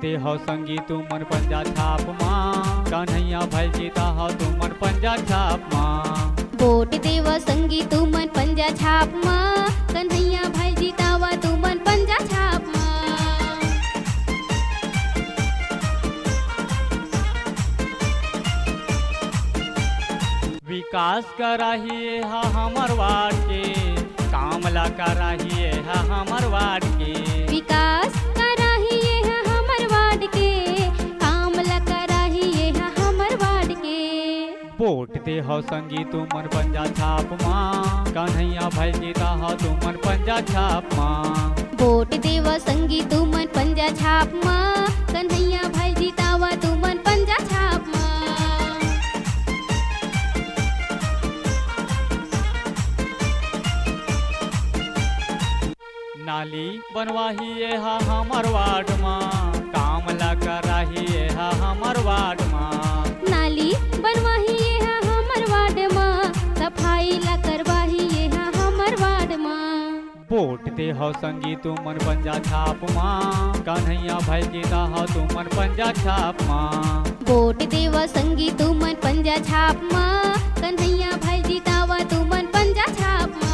दे हो संगी तू मन पंजा छाप माँ, कन्हैया भैल जीता हो तू मन पंजा छाप माँ। वोट देवा संगी तू मन पंजा छाप माँ, कन्हैया भैल जीतावा तू मन पंजा छाप माँ। विकास कराहिए हा हमर वार्ड के, कामला कराहिए हा हमर वार्ड के। विकास कराहिए है हमर वार्ड के, कामला कराहिए है हमर वार्ड के। वोट दे हो संगी तू मन पंजा छाप माँ, कन्हैया भैल जीता हो तू मन पंजा छाप माँ। वोट देवा संगी तू मन पंजा छाप माँ, कन्हैया भैल जीतावा तू मन पंजा छाप माँ। नाली बनवाहिए हा हमर वार्ड माँ, कामला कराहिए हा हमर वार्ड माँ। नाली बनवाहिए है हमर वार्ड माँ, सफाई ला करवाहिए है हमर वार्ड माँ। वोट दे हो संगी तू मन पंजा छाप माँ, कन्हैया भैल जीता हो तू मन पंजा छाप माँ। वोट देवा संगी तू मन पंजा छाप माँ, कन्हैया भैल जीतावा तू मन पंजा छाप माँ।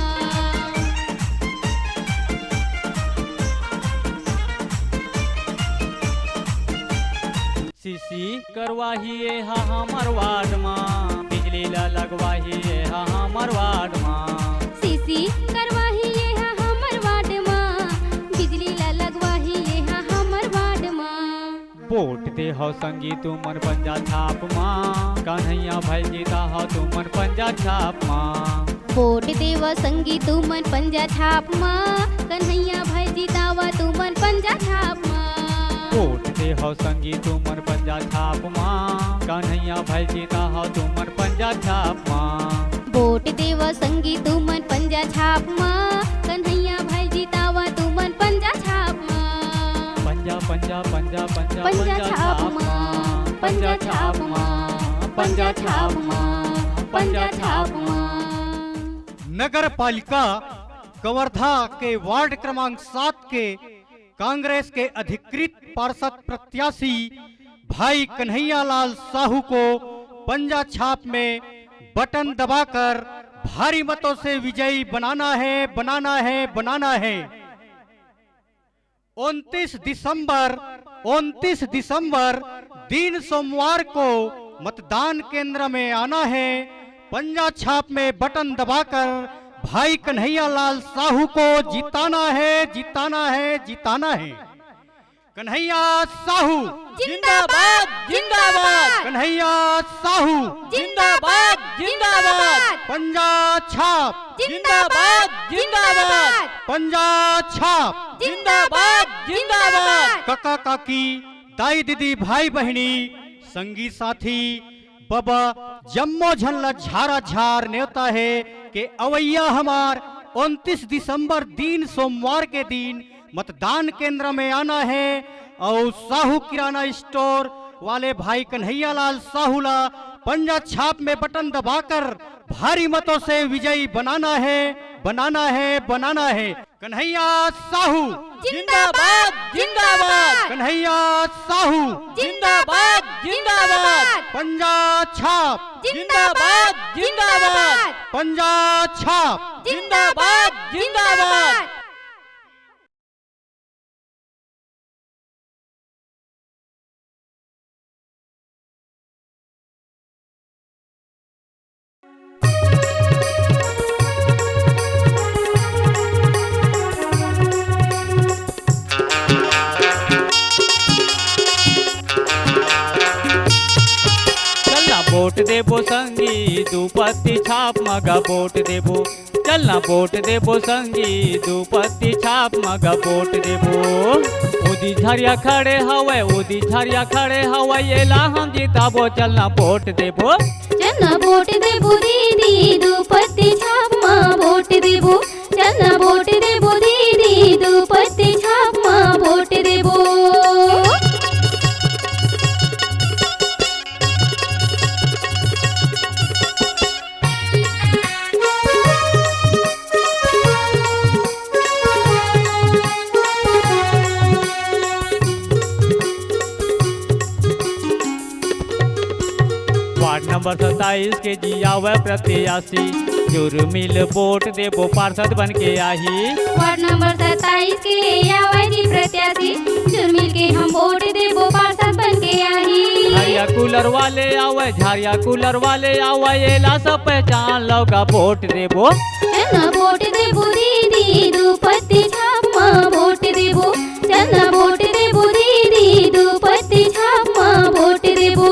सीसी करवाहिए हा हमर वार्ड माँ, बिजली ला लगवाहिए हा हमर वार्ड माँ। सीसी करवाहिए है हमर वार्ड माँ, बिजली ला लगवाहिए है हमर वार्ड माँ। वोट दे हो संगी तू मन पंजा छाप माँ, कन्हैया भैल जीता हो तू मन पंजा छाप माँ। वोट देवा संगी तू मन पंजा छाप माँ, कन्हैया भैल जीतावा तू मन पंजा छाप माँ। वोट दे हो संगी तू मन पंजा छाप माँ, कन्हैया भैल जीता हो तू मन पंजा छाप माँ। वोट देवा संगी तू मन पंजा छाप माँ, कन्हैया भैल जीतावा तू मन पंजा छाप माँ। पंजा पंजा पंजा पंजा पंजा छाप माँ, पंजा छाप माँ, पंजा छाप माँ, पंजा छाप माँ। नगर पालिका कवर्धा के वार्ड क्रमांक 7 के कांग्रेस के अधिकृत पार्षद प्रत्याशी भाई कन्हैया लाल साहू को पंजा छाप में बटन दबाकर भारी मतों से विजयी बनाना है, बनाना है, बनाना है। 29 दिसंबर दिन सोमवार को मतदान केंद्र में आना है। पंजा छाप में बटन दबाकर भाई कन्हैया लाल साहू को जिताना है, जिताना है, जिताना है। कन्हैया साहू जिंदाबाद, जिंदाबाद। कन्हैया साहू जिंदाबाद, जिंदाबाद। पंजा छाप जिंदाबाद, जिंदाबाद। पंजा छाप जिंदाबाद, जिंदाबाद। काका काकी दाई दीदी भाई बहनी संगी साथी बाबा जम्मो झल्ला झारा झार न्योता है कि अवैया हमार 29 दिसंबर दिन सोमवार के दिन मतदान केंद्र में आना है और साहू किराना स्टोर वाले भाई कन्हैया लाल साहूला पंजा छाप में बटन दबाकर भारी मतों से विजयी बनाना है, बनाना है, बनाना है। कन्हैया साहू जिंदाबाद, जिंदाबाद। कन्हैया साहू जिंदाबाद, जिंदाबाद। पंजा छाप जिंदाबाद, जिंदाबाद। पंजा छाप जिंदाबाद, जिंदाबाद। वोट देबो संगी दुपत्ती छाप मगा वोट देबो, चलना वोट देबो संगी दुपत्ती छाप मगा वोट देबो। उदी झरिया खड़े हवे, उदी झरिया खड़े हवे, येला हम जिताबो, चलना वोट देबो। चलना वोट देबो दीदी दुपत्ती छाप माँ वोट देबो, चलना वोट देबो दीदी दुपत्ती छाप माँ वोट देबो। नंबर 27 के जियावे प्रत्याशी जुर्मिल वोट देबो पार्षद बन के आही। वार्ड नंबर 27 के आवे जी प्रत्याशी जुर्मिल के हम वोट देबो पार्षद बन के आही। झारिया कूलर वाले आवे, झारिया कूलर वाले आवे, एला सब पहचान लो का वोट देबो। चलना वोट देबो दीदी दुपत्ती छाप माँ वोट देबो। चलना वोट देबो दीदी दुपत्ती छाप माँ वोट देबो।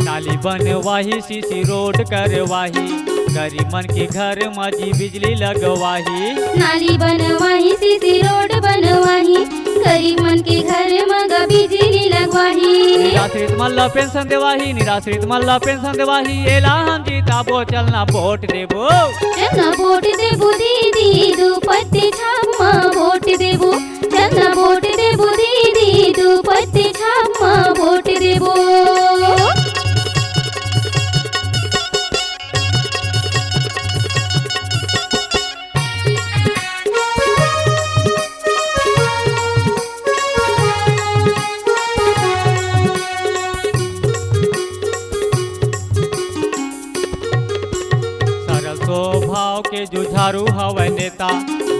नाली बनवाही, सीसी रोड करवाही, गरीबन के घर में जी बिजली लगवाही। नाली बनवाही, सीसी रोड बनवाही, गरीब मन के घर में बिजली लगवाही। निराश्रित मल्ला पेंशन देवाही, निराश्रित मल्ला पेंशन देवाही, एला हम जीताबो चलना वोट देबो। चलना वोट देबो दीदी दुपत्ती छाप माँ वोट देबो। चलना वोट देबो दीदी दुपत्ती छाप माँ वोट देबो। स्वभाव के जुझारू हवै नेता,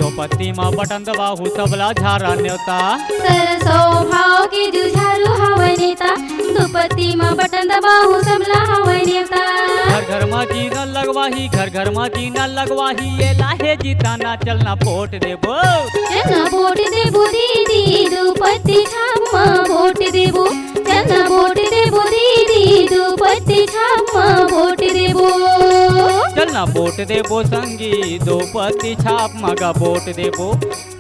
दोपत्ती माँ बटन दबाहू सबला झारा न्योता। सरसो भाव के जुझारू हवै नेता, दुपत्ती माँ बटन दबाहू सबला हवै नेता। घर घर में जी न लगवाही, घर घर में जी न लगवाही, ये लाहे जीताना चलना वोट देबो। चलना वोट देबो दीदी दुपत्ती छाप माँ वोट देबो। चलना वोट देबो दीदी दुपत्ती छाप माँ वोट देबो। चलना वोट देबो संगी दोपत्ती छाप मगा वोट देबो।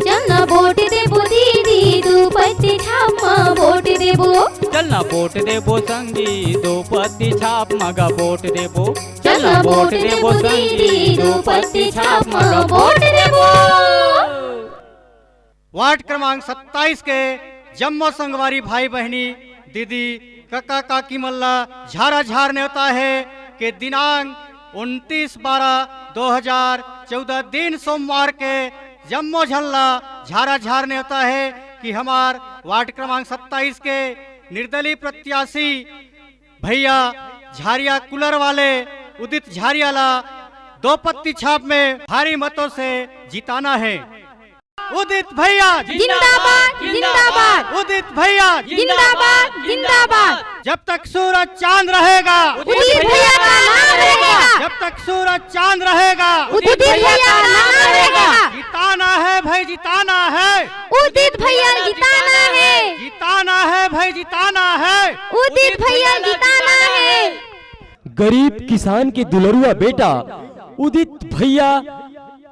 चलना वोट देबो दीदी दुपत्ती छाप माँ वोट देबो। चलना वोट देबो संगी दोपत्ती छाप मगा वोट देबो। चलना वोट देबो दीदी दुपत्ती छाप माँ वोट देबो। वार्ड क्रमांक 27 के जम्मो संगवारी भाई बहनी दीदी काका काकी मल्ला झारा झार न्योता है कि दिनांक 29/12/2014 दिन सोमवार के जम्मो झल्ला झारा झार न्योता है कि हमार वार्ड क्रमांक 27 के निर्दलीय प्रत्याशी भैया झारिया कुलर वाले उदित झारियाला दोपत्ती छाप में भारी मतों से जिताना है। उदित भैया जिंदाबाद जिंदाबाद। उदित भैया जिंदाबाद जिंदाबाद। जब तक सूरज चांद रहेगा उदित भैया का नाम रहेगा। जब तक सूरज चांद रहेगा उदित भैया का नाम रहेगा। जिताना है भाई जिताना है। उदित भैया जिताना है। जिताना है भाई जिताना है। उदित भैया जिताना है। गरीब किसान के दुलरुआ बेटा उदित भैया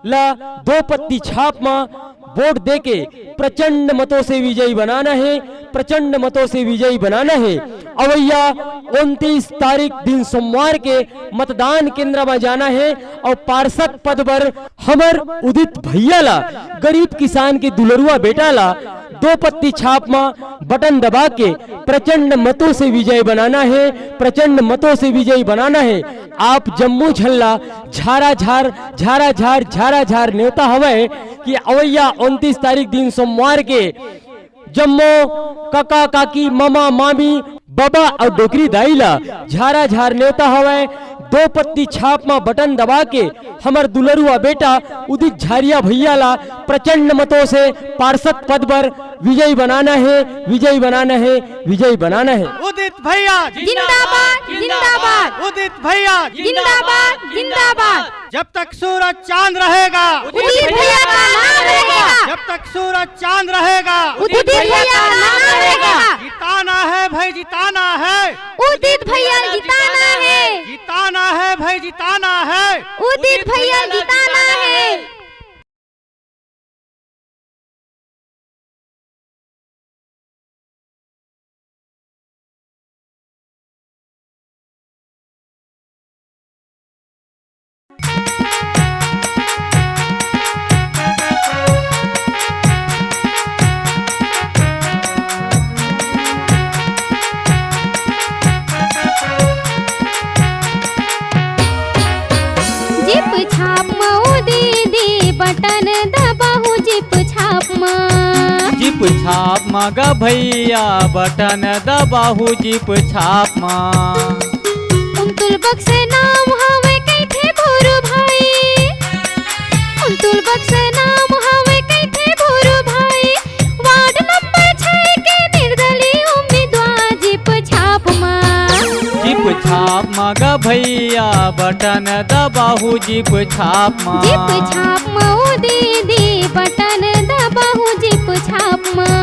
ला दो पत्ती छाप माँ वोट देके प्रचंड मतों से विजयी बनाना है, प्रचंड मतों से विजयी बनाना है। अवैया 29 तारीख दिन सोमवार के मतदान केंद्र में जाना है और पार्षद पद पर हमर उदित भैया ला गरीब किसान के दुलरुआ बेटा ला दो पत्ती छाप में बटन दबा के प्रचंड मतों से विजय बनाना है, प्रचंड मतों से विजयी बनाना है। आप जम्मू झल्ला झारा झार झारा झार झारा झार न्योता हवे कि अवैया 29 तारीख दिन सोमवार के जम्मो काका काकी मामा मामी बाबा और डोकरी दाईला झारा झार न्योता हवे। दो पत्ती छाप में बटन दबा के हमर दुलरुआ बेटा उदित झारिया भैया ला प्रचंड मतों से पार्षद पद पर विजयी बनाना है, विजयी बनाना है, विजयी बनाना है। उदित भैया जिंदाबाद जिंदाबाद। उदित भैया जिंदाबाद जिंदाबाद। जब तक सूरज चांद रहेगा उदित भैया का नाम रहेगा। जब तक सूरज चांद रहेगा उदित भैया का नाम रहेगा। जिताना है भाई जिताना है। उदित भैया जिताना है। जिताना है भाई जिताना है। उदित भैया जिताना है। छाप माँ जिप छाप मगा भैया बटन दबाहू जिप छाप माँ उमतुल बक्स नाम हवे कैथे भोरू भाई उमतुल बक्स नाम हवे कैथे भोरू भाई वार्ड नंबर 6 के निर्दलीय उम्मीदवार जिप छाप माँ जिप छाप मगा भैया बटन दबाहू जिप छाप माँ जिप छाप माँ ओ दीदी बटन दबाहू जिप छाप माँ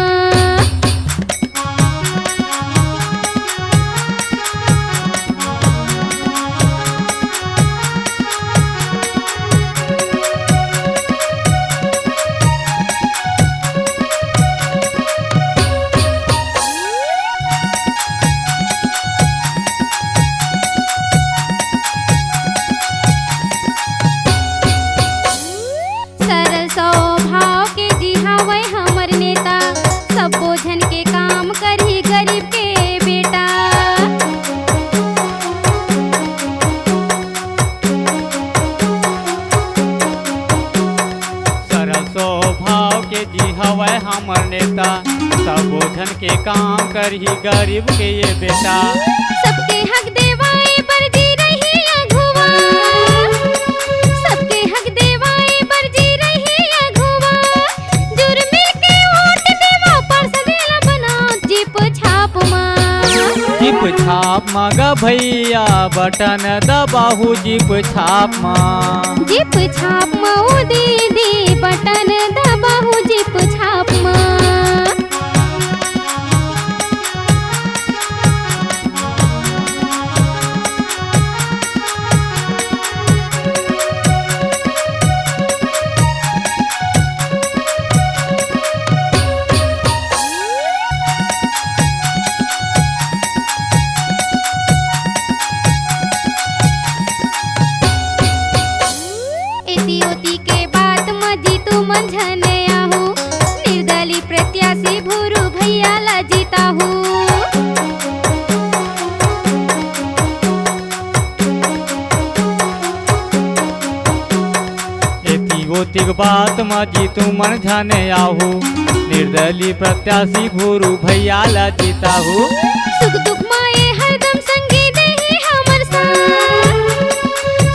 सरल स्वभाव के जी हवै हमर नेता सब बोझन के काम करही गरीब के बेटा सरल स्वभाव के जी हवै हमर नेता सब बोझन के काम करही गरीब के ये बेटा सबके हक देवाए पर जी रही अघुआ सबके हक देवाए पर जी रही अघुआ जुर्मी के वोट देवा पर सदेला बनाओ जिप छाप माँ जिप छाप मगा भैया बटन दबाहू जिप छाप माँ जिप छाप माँ ओ दीदी बटन दबाहू जिप छाप माँ इति उति के बात मजी तू मंझन आहू निर्दलीय प्रत्याशी भूरू भैया ला जीता हूँ एतिगोतिक बात मजी तू मन जाने आहू निर्दलीय प्रत्याशी भूरू भैया ला जीता हूँ सुख दुख माए हरदम संगी देही हमर साथ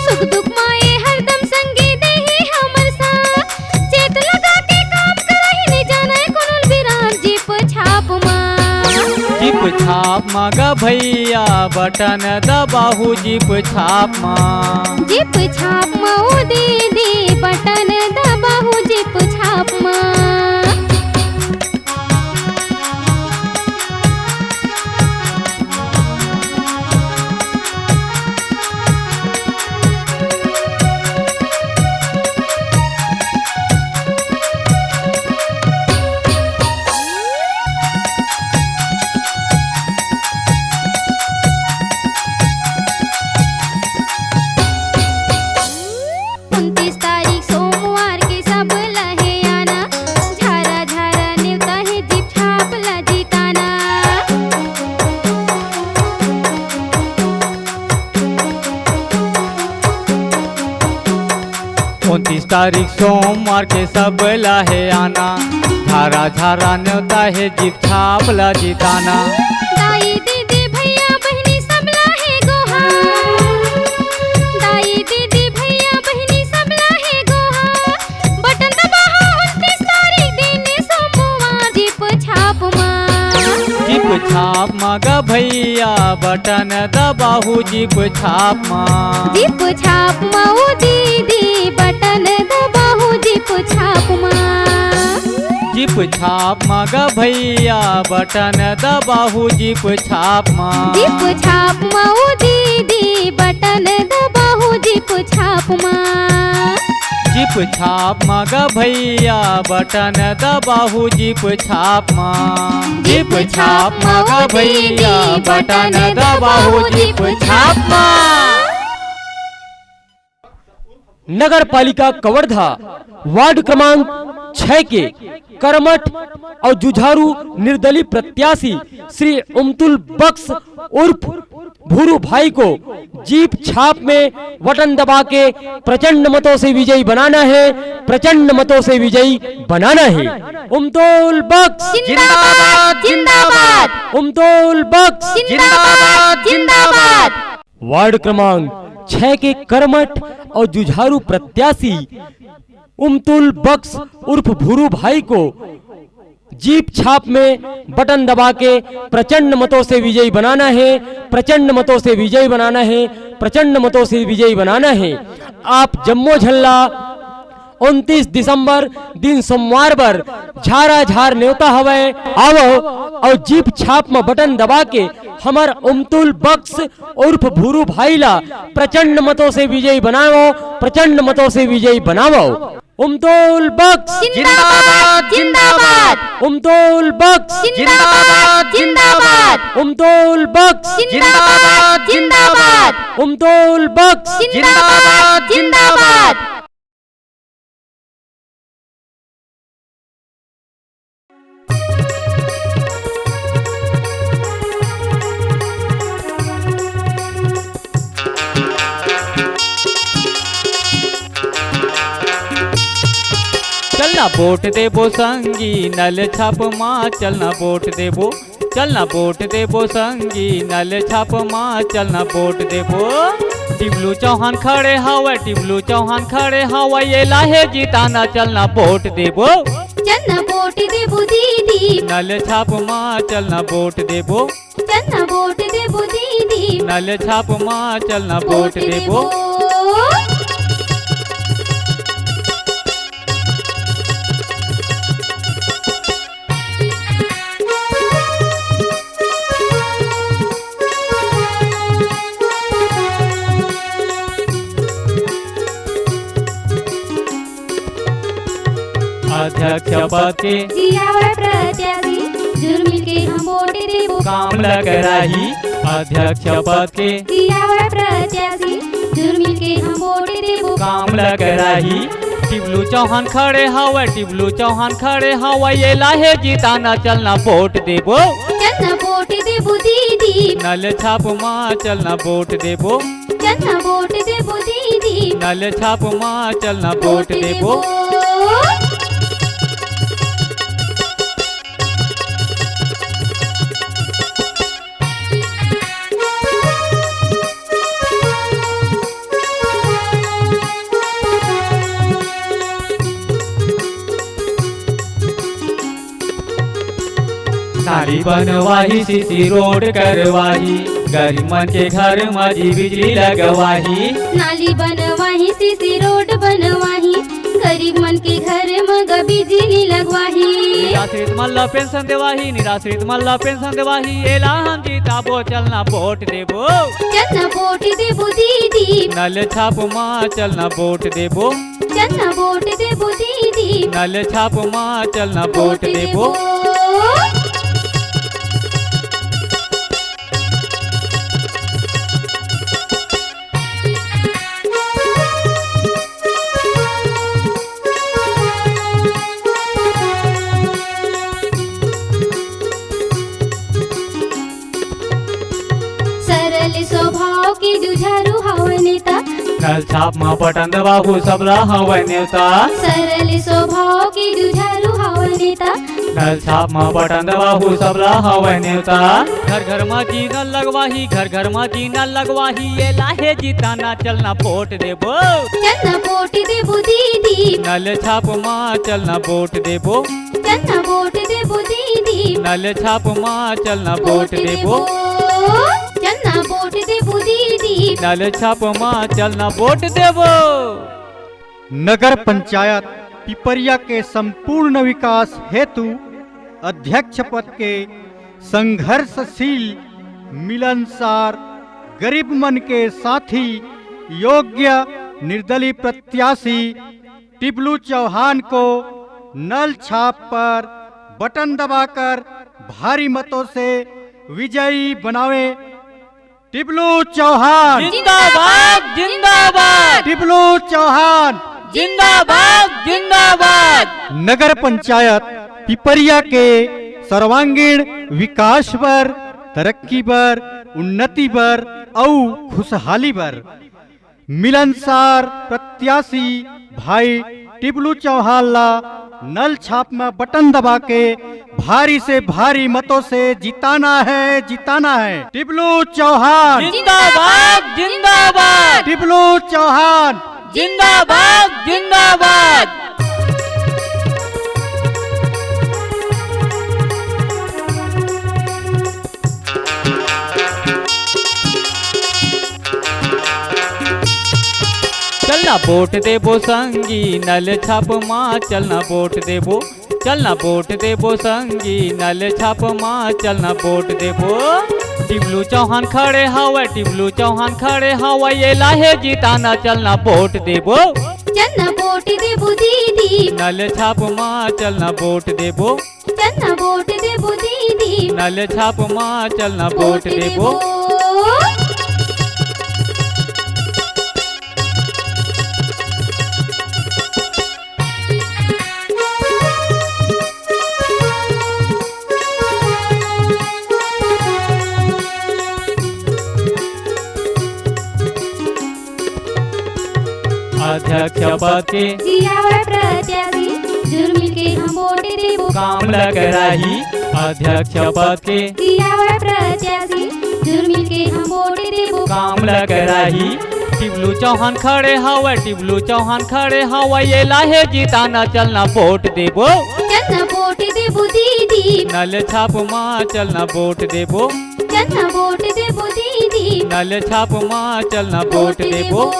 सुख दुख माए हरदम संगी देही हमर साथ चेत लगा के काम करही नि जाने कोनल विराम जिप छाप माँ जिप छाप मगा भैया बटन दबाहू जिप छाप माँ जिप छाप माँ ओ दीदी बटन दबाहू जिप छाप माँ तारीख सोमवार के सब लहे आना झारा झारा न्योता है जीप छाप ला जिताना दाई दीदी भैया बहनी सब लाहे गोहार दाई दीदी भैया बहनी सब लाहे गोहार बटन दबाओ 29 तारीख दिन सोमवार जीप छाप माँ जीप छाप मगा भैया बटन दबाहू जीप छाप माँ जीप छाप माँ ओ दीदी बटन दबाहू जीप छाप माँ जीप छाप मगा भैया बटन दबाहू जीप छाप माँ जीप छाप माँ ओ दीदी बटन दबाहू जीप छाप माँ जीप छाप मगा भैया बटन दबाहू जीप छाप माँ जीप छाप मगा भैया बटन दबाहू जीप छाप माँ। नगर पालिका कवर्धा वार्ड क्रमांक 6 के कर्मठ और जुझारू निर्दलीय प्रत्याशी श्री उमतुल बख्श उर्फ भूरू भाई को जीप छाप में बटन दबा के प्रचंड मतों से विजयी बनाना है, प्रचंड मतों से विजयी बनाना है। उमतुल बख्श जिंदाबाद जिंदाबाद, उमतुल बख्श जिंदाबाद जिंदाबाद। वार्ड क्रमांक 6 के कर्मठ और जुझारू प्रत्याशी उमतुल बख्श उर्फ भूरू भाई को जीप छाप में बटन दबा के प्रचंड मतों से विजयी बनाना है, प्रचंड मतों से विजयी बनाना है, प्रचंड मतों से विजयी बनाना है। आप जम्मो झल्ला 29 दिसंबर दिन सोमवार पर झारा झार न्योता हवे आवो और जीप छाप में बटन दबा के हमार उमतुल बख्श उर्फ भूरू भाई ला प्रचंड मतों से विजयी बनाओ, प्रचंड मतों से विजयी बनाओ। उमतुल बख्श जिंदाबाद जिंदाबाद, उमतुल बख्श जिंदाबाद जिंदाबाद, उमतुल बख्श जिंदाबाद जिंदाबाद, उमतुल बख्श जिंदाबाद जिंदाबाद। चलना वोट देबो संगी नल छाप माँ, चलना वोट देबो, चलना वोट देबो संगी नल छाप माँ, चलना वोट देबो। टिबलू चौहान खड़े हवा, टिबलू चौहान खड़े हवा, ये लाहे जिताना, चलना वोट देबो, चलना वोट देबो दीदी, नल छाप माँ, चलना वोट देबो, चलना वोट देबो दीदी, नल छाप माँ, चलना वोट देबो। अध्यक्ष पद के जियावर प्रत्याशी जुर्मिल के हम वोट देबो काम लग रही, अध्यक्ष पद के जियावर प्रत्याशी जुर्मिल के हम वोट देबो काम लग रही। टिबलू चौहान खड़े हवा, टिबलू चौहान खड़े हवा, ये लाहे जिताना, चलना वोट देबो, चलना वोट देबो दीदी, नल छाप माँ, चलना वोट देबो, चलना वोट देबो दीदी, नल छाप माँ, चलना वोट देबो। नाली बनवाही, सीसी रोड करवाही, गरीब मन के घर में बिजली लगवाही, नाली बनवाही, सीसी रोड बनवाही, गरीब मन के घर में बिजली लगवाही। निराश्रित मल्ला पेंशन देवाही, निराश्रित मल्ला पेंशन देवाही, एला हम जीताबो, चलना वोट देबो, चलना वोट देबो दीदी, नल छाप माँ, चलना वोट देबो, चलना वोट देबो दीदी, नल छाप माँ, चलना वोट देबो। सरल स्वभाव के जुझारू हवा नेता, नल छाप माँ बटन दबाबू सबला हवा न्योता, सरल स्वभाव के जुझारू हवा नेता, नल छाप माँ बटन दबाबू सबला हवा न्योता। घर घर में जीना लगवाही, घर घर में जीना लगवाही, ये लाहे जिताना, चलना वोट देबो, चलना वोट देबो दीदी, नल छाप माँ, चलना वोट देबो, चलना वोट देबो दीदी, नल छाप माँ, चलना वोट देबो, चलना वोट देबो दीदी, नल छाप माँ, चलना वोट देबो। नगर पंचायत पिपरिया के संपूर्ण विकास हेतु अध्यक्ष पद के संघर्षशील, मिलनसार, गरीब मन के साथी, योग्य निर्दलीय प्रत्याशी टिबलू चौहान को नल छाप पर बटन दबाकर भारी मतों से विजयी बनावे। टिबलू चौहान जिंदाबाद जिंदाबाद, टिबलू चौहान जिंदाबाद जिंदाबाद। नगर पंचायत पिपरिया के सर्वांगीण विकास पर, तरक्की पर उन्नति बर औ खुशहाली बर। मिलनसार प्रत्याशी भाई टिबलू चौहान ला नल छाप में बटन दबा के भारी से भारी मतों से जिताना है, जिताना है। टिबलू चौहान जिंदाबाद जिंदाबाद, टिबलू चौहान जिंदाबाद जिंदाबाद। चलना वोट देबो संगी नल छाप माँ, चलना वोट देबो, चलना वोट देबो संगी नल छाप माँ, चलना वोट देबो। टिबलू चौहान खड़े हवा, टिबलू चौहान खड़े हवा, ये लाहे जिताना चलना वोट देबो। चलना वोट देबो दीदी, नल छाप माँ चलना वोट देबो, चलना वोट देबो दीदी, नल छाप माँ चलना वोट देबो। अध्यक्ष पद के जियावा प्रत्याशी जुर्मिल के हम वोट देबो काम लग रही। अध्यक्ष पद के जियावा प्रत्याशी जुर्मिल के हम वोट देबो काम लग रही। टिबलू चौहान खड़े हवा, टिबलू चौहान खड़े हवा, ये लाहे जिताना चलना वोट देबो। चलना वोट देबो दीदी, नल छाप माँ चलना वोट देबो, चलना वोट देबो दीदी, नल छाप माँ चलना वोट देबो।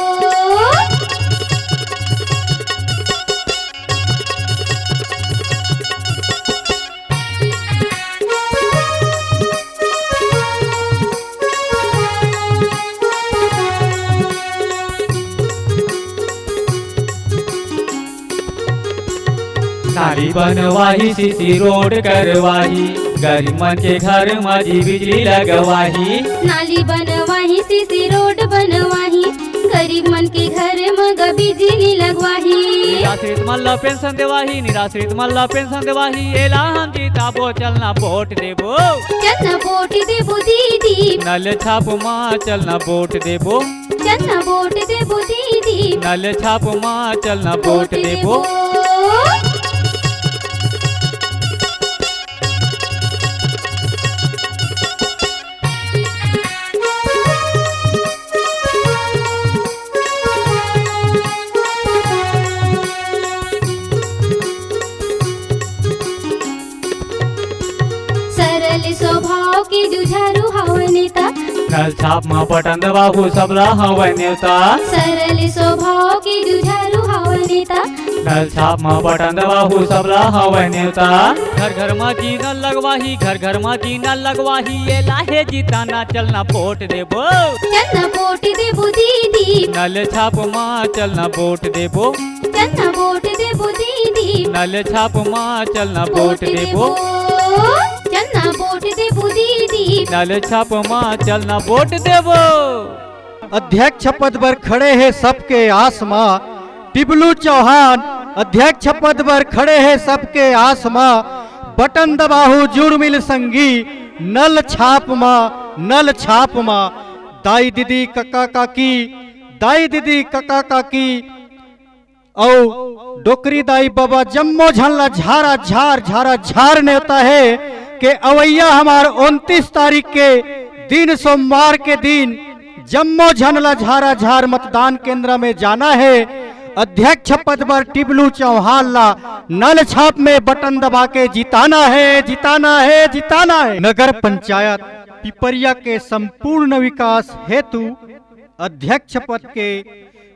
नाली बनवाही, सीसी रोड करवाही, गरीब मन के घर में जी बिजली लगवाही। नाली बनवाही, सीसी रोड बनवाही, गरीब मन के घर में बिजली लगवाही। निराश्रित मन ला पेंशन देवाही, निराश्रित मन ला पेंशन देवाही, एला हम जीताबो चलना वोट देबो। चलना वोट देबो दीदी, नल छाप माँ चलना वोट देबो, चलना वोट देबो दीदी, नल छाप माँ चलना वोट देबो। सरल स्वभाव के जुझारू हवा नेता, नल छाप माँ बटन दबाबू सबला हवा नेता। सरल स्वभाव के जुझारू हवा नेता, नल छाप माँ बटन दबाबू सबला हवा नेता। घर घर में जी न लगवाही, घर घर में जी न लगवाही, ये लाहे जिताना चलना वोट देबो। चलना वोट देबो दीदी, नल छाप माँ चलना वोट देबो, चलना वोट देबो दीदी, नल छाप माँ चलना वोट देबो। चलना वोट देबो दीदी, नल छाप माँ चलना वोट देबो। अध्यक्ष पद पर खड़े हैं सबके आसमां, टिबलू चौहान अध्यक्ष पद पर खड़े हैं सबके आसमां, बटन दबाहू जुर्मिल संगी नल छाप माँ, नल छाप माँ। दाई दीदी कका काकी, दाई दीदी कका काकी औ डोकरी दाई बाबा जम्मो झल्ला झारा झार झारा झार ने होता है कि अवैया हमार 29 तारीख के दिन सोमवार के दिन जम्मो झनला झारा झार मतदान केंद्र में जाना है। अध्यक्ष पद पर टिबलू चौहान ला नल छाप में बटन दबा के जिताना है, जिताना है, जिताना है। नगर पंचायत पिपरिया के संपूर्ण विकास हेतु अध्यक्ष पद के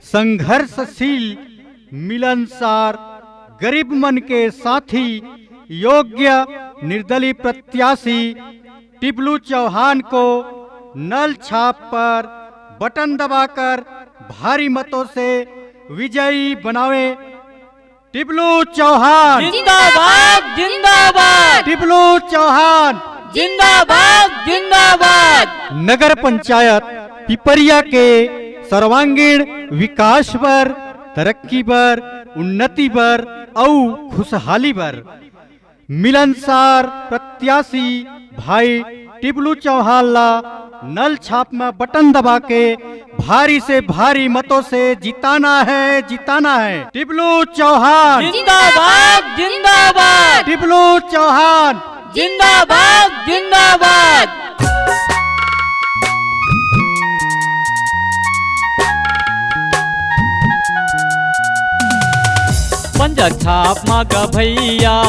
संघर्षशील, मिलनसार, गरीब मन के साथी, योग्य निर्दलीय प्रत्याशी टिबलू चौहान को नल छाप पर बटन दबाकर भारी मतों से विजयी बनावे। टिबलू चौहान जिंदाबाद जिंदाबाद, टिबलू चौहान जिंदाबाद जिंदाबाद। नगर पंचायत पिपरिया के सर्वांगीण विकास पर, तरक्की पर, उन्नति पर और खुशहाली पर मिलनसार प्रत्याशी भाई टिबलू चौहान ला नल छाप में बटन दबा के भारी से भारी मतों से जिताना है, जिताना है। टिब्लू चौहान जिंदाबाद जिंदाबाद टिब्लू चौहान जिंदाबाद जिंदाबाद। पंजा छाप मग भैया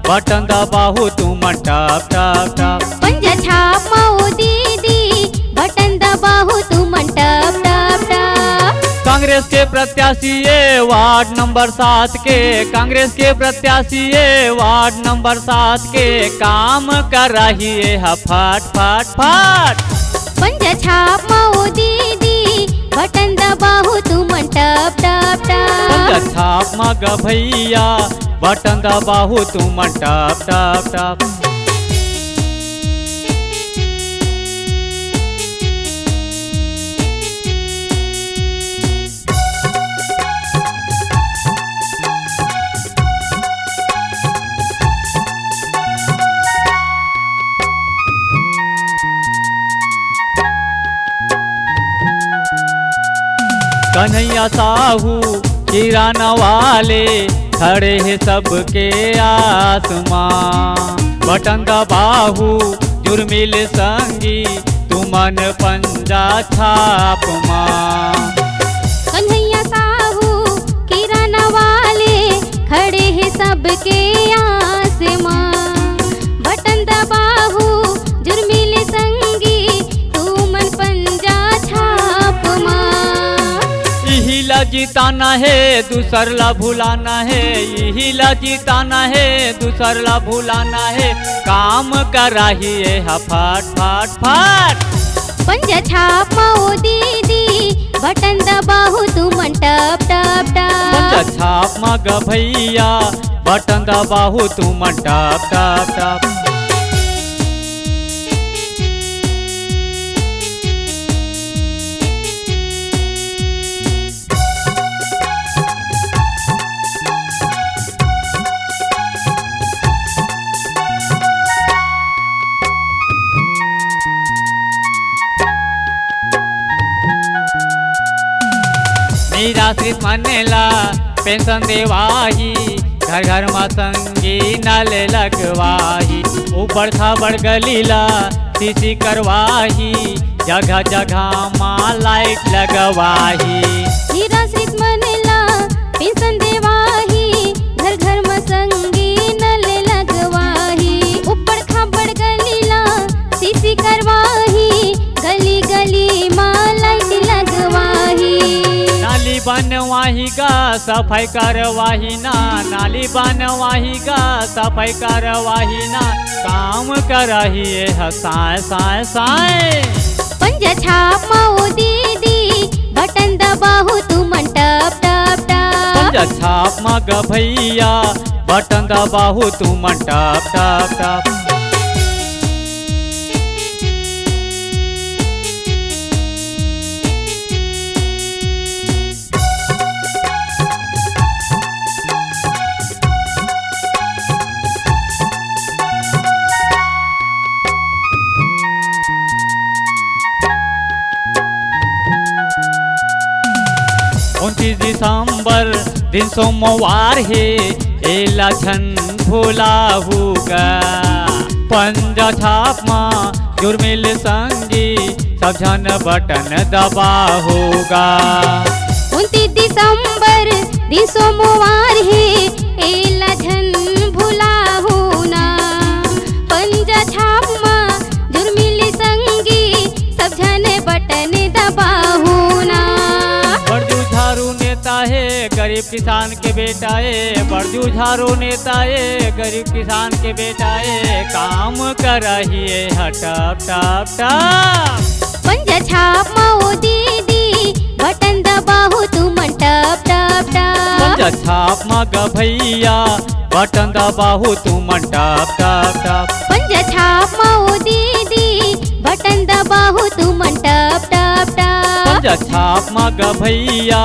बटन दबाहू तू मन टप टप टप। पंजा छाप माओ दीदी बटन दबाहू तू मन टप टप टप। कांग्रेस के प्रत्याशी ये वार्ड नंबर 7 के, कांग्रेस के प्रत्याशी ये वार्ड नंबर 7 के काम कर रही है फट फट फट। पंजा छाप माओ दीदी बटन दबाहू तू मन टप टप पंजा टप। छाप मग भैया बटन दबाहू तू मन टप टप टप। कन्हैया साहू किराना वाले खड़े हैं सबके आसमां। बटन दबाहू जुर्मिल संगी तू मन पंजा छाप मां। कन्हैया साहू किराना वाले खड़े हैं सबके आसमां। बटन दबाहू जुर्मिल संगी तू मन पंजा छाप मां। यही ला जिताना है दूसर ला भुलाना है, यही ला जिताना है दूसर ला भुलाना है काम कर रही है फट फट फट। पंजा छाप माओ दीदी बटन दबाहू तू मन टप टप पंजा टप। छाप मग भैया बटन दबाहू तू मन टप टप टप। निराश्रित मनेला पेंशन देवाही, घर घर में संगी नल लगवाही। ऊपर खाबड़ गलीला सीसी करवाही, जगह जगह माँ लाइट लगवाही। निराश्रित मनेला पेंशन देवाही, घर घर में संगी नल लगवाही। ऊपर खाबड़ गलीला सीसी करवाही, गली गली माँ लाइट लगवाही। नाली बनवाही गा सफाई करवाही ना, नाली बनवाही गा सफाई करवाही ना काम कर रही है साए साए साए। पंजा छाप माओ दीदी बटन दबाहू तू मन टप टप पंजा टप। छाप मग भैया बटन दबाहू तू मन टप टप टप। दिसंबर दिन सोमवार है एला छन भोला होगा। पंजा छाप माँ जुर्मिल संगी सब जन बटन दबा होगा। 29 दिसंबर दिन सोमवार है एला झन भुला होना। पंजा छाप माँ जुर्मिल संगी सब जन बटन दबा होना। बड़जू झारू नेता है गरीब किसान के बेटा है, बड़जू झारू नेता है गरीब किसान के बेटा है काम कर रही है टप टप टप। पंजा छाप माओ दीदी बटन दबाहू तू मन टप टप टप। पंजा छाप मग भैया बटन दबाहू तू मन टप टप टप। पंजा छाप माओ दीदी बटन दबाहू तू मन टप टप टप। पंजा छाप मग भैया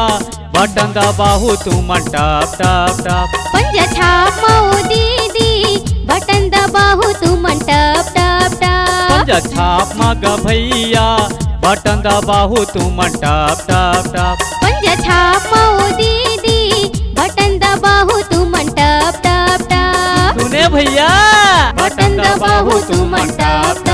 बटन दबाहू तू मन टप टप टप। पंजा छाप माओ दीदी बटन दबाहू तू मन टप टप टप। पंजा छाप मग भैया बटन दबाहू तू मन टप टप टप पंजा छाप ओ दीदी बटन दबाहू तू मन टप टप टप सुने भैया बटन दबाहू तू मन टप टप